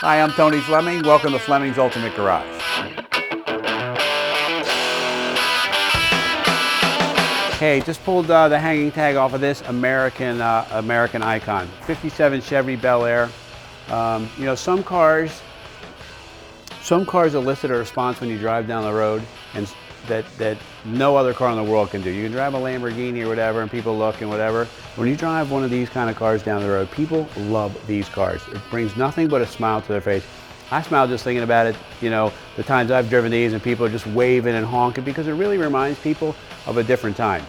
Hi, I'm Tony Fleming. Welcome to Fleming's Ultimate Garage. Hey, just pulled the hanging tag off of this American icon. 57 Chevy Belair. You know, some cars elicit a response when you drive down the road and that no other car in the world can do. You can drive a Lamborghini or whatever and people look and whatever. When you drive one of these kind of cars down the road, people love these cars. It brings nothing but a smile to their face. I smile just thinking about it, you know, the times I've driven these and people are just waving and honking because it really reminds people of a different time.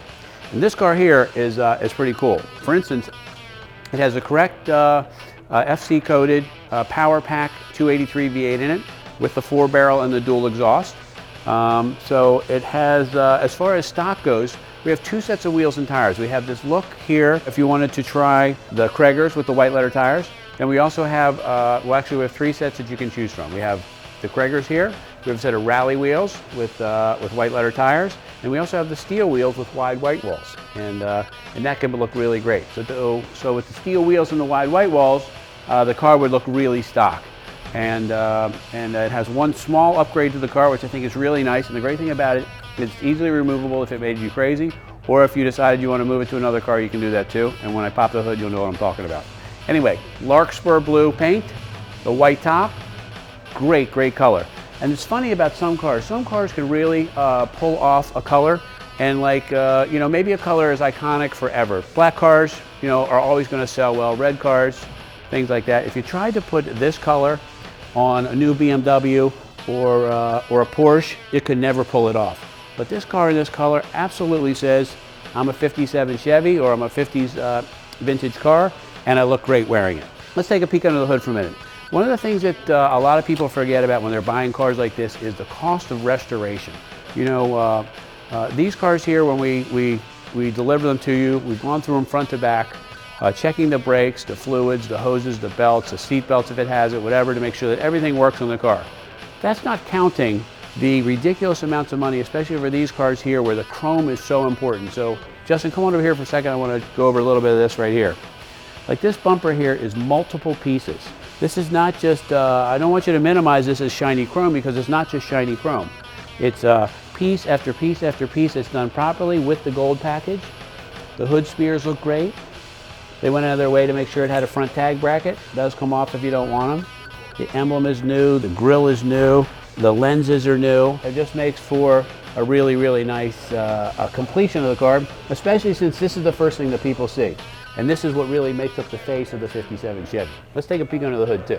And this car here is pretty cool. For instance, it has the correct FC coded Power Pak 283 V8 in it with the 4-barrel and the dual exhaust. So it has, as far as stock goes, we have 2 sets of wheels and tires. We have this look here if you wanted to try the Kragers with the white letter tires. And we also have, well actually we have 3 sets that you can choose from. We have the Kragers here, we have a set of rally wheels with white letter tires, and we also have the steel wheels with wide white walls. And that can look really great. So with the steel wheels and the wide white walls, the car would look really stock. And it has one small upgrade to the car, which I think is really nice. And the great thing about it, it's easily removable if it made you crazy, or if you decided you want to move it to another car, you can do that too. And when I pop the hood, you'll know what I'm talking about. Anyway, Larkspur blue paint, the white top, great color. And it's funny about some cars can really pull off a color, and like, you know, maybe a color is iconic forever. Black cars, you know, are always going to sell well. Red cars, things like that. If you tried to put this color on a new BMW or a Porsche, it could never pull it off. But this car in this color absolutely says, I'm a 57 Chevy or I'm a 50s vintage car, and I look great wearing it. Let's take a peek under the hood for a minute. One of the things that a lot of people forget about when they're buying cars like this is the cost of restoration. You know, these cars here, when we deliver them to you, we've gone through them front to back, checking the brakes, the fluids, the hoses, the belts, the seat belts if it has it, whatever, to make sure that everything works on the car. That's not counting the ridiculous amounts of money, especially for these cars here where the chrome is so important. So Justin, come on over here for a second. I want to go over a little bit of this right here. Like this bumper here is multiple pieces. This is not just, I don't want you to minimize this as shiny chrome because it's not just shiny chrome. It's piece after piece after piece. It's done properly with the gold package. The hood spears look great. They went out of their way to make sure it had a front tag bracket. It does come off if you don't want them. The emblem is new, the grille is new, the lenses are new. It just makes for a really nice completion of the car, especially since this is the first thing that people see. And this is what really makes up the face of the 57 Chevy. Let's take a peek under the hood too.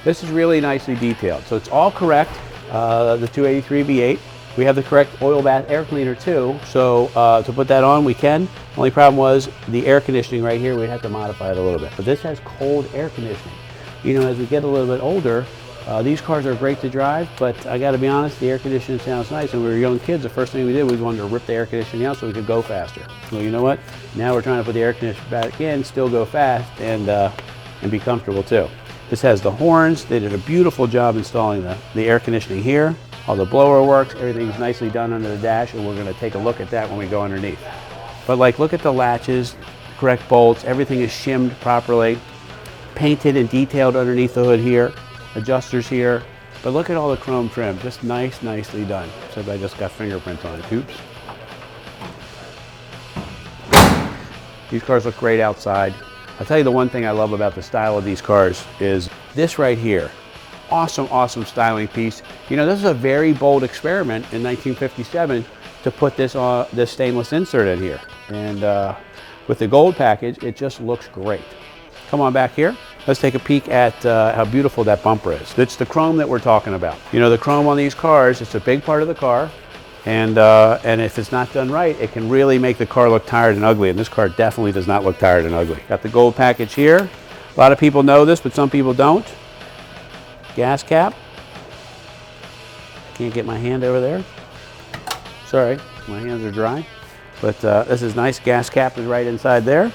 This is really nicely detailed. So it's all correct, the 283 V8. We have the correct oil bath air cleaner too, so to put that on we can. Only problem was the air conditioning right here, we'd have to modify it a little bit. But this has cold air conditioning. You know, as we get a little bit older, these cars are great to drive, but I gotta be honest, the air conditioning sounds nice. When we were young kids, the first thing we did was wanted to rip the air conditioning out so we could go faster. Well, you know what? Now we're trying to put the air conditioning back in, still go fast, and be comfortable too. This has the horns. They did a beautiful job installing the air conditioning here. All the blower works, everything's nicely done under the dash, and we're gonna take a look at that when we go underneath. But like, look at the latches, correct bolts, everything is shimmed properly, painted and detailed underneath the hood here, adjusters here. But look at all the chrome trim, just nicely done. Except I just got fingerprints on it, oops. These cars look great outside. I'll tell you the one thing I love about the style of these cars is this right here. Awesome styling piece. You know, this is a very bold experiment in 1957 to put this stainless insert in here. And with the gold package, it just looks great. Come on back here. Let's take a peek at how beautiful that bumper is. It's the chrome that we're talking about. You know, the chrome on these cars, it's a big part of the car. And if it's not done right, it can really make the car look tired and ugly. And this car definitely does not look tired and ugly. Got the gold package here. A lot of people know this, but some people don't. Gas cap. Can't get my hand over there. Sorry, my hands are dry. But this is nice. Gas cap is right inside there.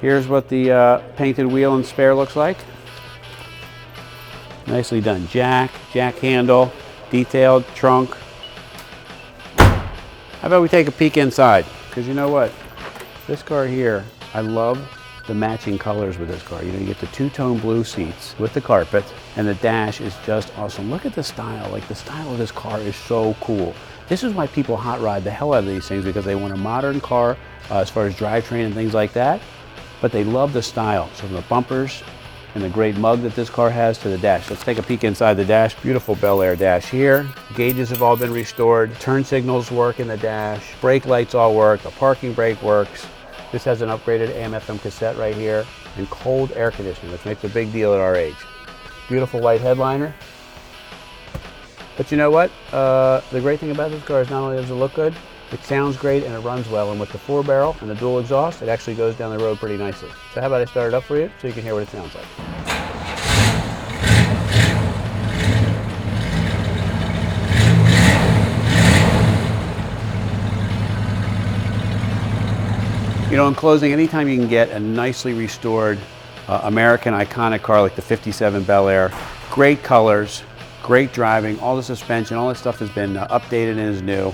Here's what the painted wheel and spare looks like. Nicely done. Jack handle, detailed trunk. How about we take a peek inside? Because you know what? This car here, I love the matching colors with this car. You know, you get the two-tone blue seats with the carpet, and the dash is just awesome. Look at the style. Like, the style of this car is so cool. This is why people hot rod the hell out of these things, because they want a modern car as far as drivetrain and things like that, but they love the style. So from the bumpers and the great mug that this car has to the dash. Let's take a peek inside the dash. Beautiful Belair dash here. Gauges have all been restored. Turn signals work in the dash. Brake lights all work. The parking brake works. This has an upgraded AM/FM cassette right here, and cold air conditioning, which makes a big deal at our age. Beautiful white headliner. But you know what? The great thing about this car is not only does it look good, it sounds great and it runs well. And with the 4-barrel and the dual exhaust, it actually goes down the road pretty nicely. So how about I start it up for you so you can hear what it sounds like. You know, in closing, anytime you can get a nicely restored American iconic car like the 57 Belair, great colors, great driving, all the suspension, all this stuff has been updated and is new.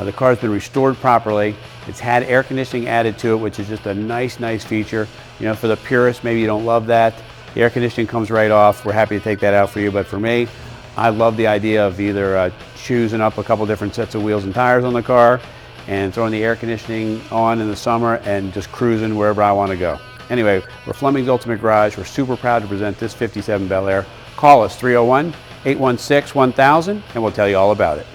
The car's been restored properly. It's had air conditioning added to it, which is just a nice feature. You know, for the purists, maybe you don't love that. The air conditioning comes right off. We're happy to take that out for you, but for me, I love the idea of either choosing up a couple different sets of wheels and tires on the car and throwing the air conditioning on in the summer and just cruising wherever I want to go. Anyway, we're Fleming's Ultimate Garage. We're super proud to present this 57 Belair. Call us 301-816-1000 and we'll tell you all about it.